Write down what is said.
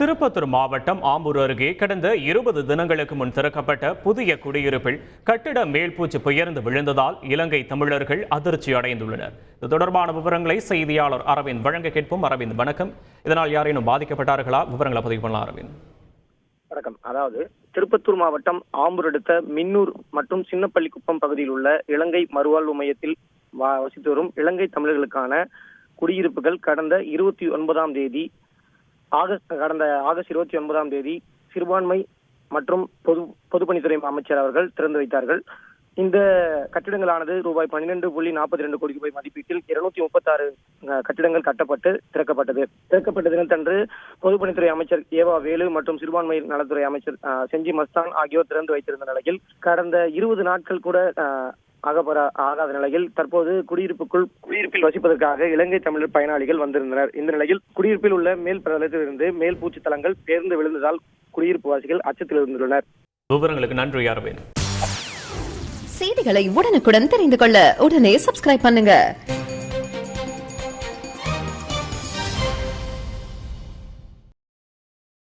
திருப்பத்தூர் மாவட்டம் ஆம்பூர் அருகே கடந்த 20 தினங்களுக்கு முன் திறக்கப்பட்ட புதிய குடியிருப்பில் கட்டிட மேல்பூச்சு பெயர்ந்து விழுந்ததால் இலங்கை தமிழர்கள் அதிர்ச்சி அடைந்துள்ளனர். இது தொடர்பான விவரங்களை செய்தியாளர் அரவிந்த் வழங்க கேட்போம். அரவிந்த், வணக்கம். இதனால் யாரேனும் பாதிக்கப்பட்டார்களா? விவரங்களை பதிவு பண்ணலாம் அரவிந்த். வணக்கம். அதாவது திருப்பத்தூர் மாவட்டம் ஆம்பூர் அடுத்த மின்னூர் மற்றும் சின்னப்பள்ளிக்குப்பம் பகுதியில் உள்ள இலங்கை மறுவாழ்வு மையத்தில் வசித்து வரும் இலங்கை தமிழர்களுக்கான குடியிருப்புகள் கடந்த ஆகஸ்ட் 29ஆம் தேதி சிறுபான்மை மற்றும் பொதுப்பணித்துறை அமைச்சர் அவர்கள் திறந்து வைத்தார்கள். இந்த கட்டிடங்களானது ரூபாய் 12.42 கோடி ரூபாய் மதிப்பீட்டில் 236 கட்டிடங்கள் கட்டப்பட்டு திறக்கப்பட்ட தினத்தன்று பொதுப்பணித்துறை அமைச்சர் ஏவா வேலு மற்றும் சிறுபான்மை நலத்துறை அமைச்சர் செஞ்சி மஸ்தான் ஆகியோர் திறந்து வைத்திருந்த நிலையில் கடந்த 20 நாட்கள் கூட ஆகாத நிலையில் தற்போது குடியிருப்பில் வசிப்பதற்காக இலங்கை தமிழர் பயனாளிகள் வந்திருந்தனர். இந்த நிலையில் குடியிருப்பில் உள்ள மேல் பிரதேசத்திலிருந்து மேல் பூச்சி தளங்கள் பேர்ந்து விழுந்ததால் குடியிருப்பு வாசிகள் அச்சத்தில் இருந்துள்ளனர். விவரங்களுக்கு நன்றி அரவிந்த். செய்திகளை உடனுக்குடன் தெரிந்து கொள்ள உடனே சப்ஸ்கிரைப் பண்ணுங்க.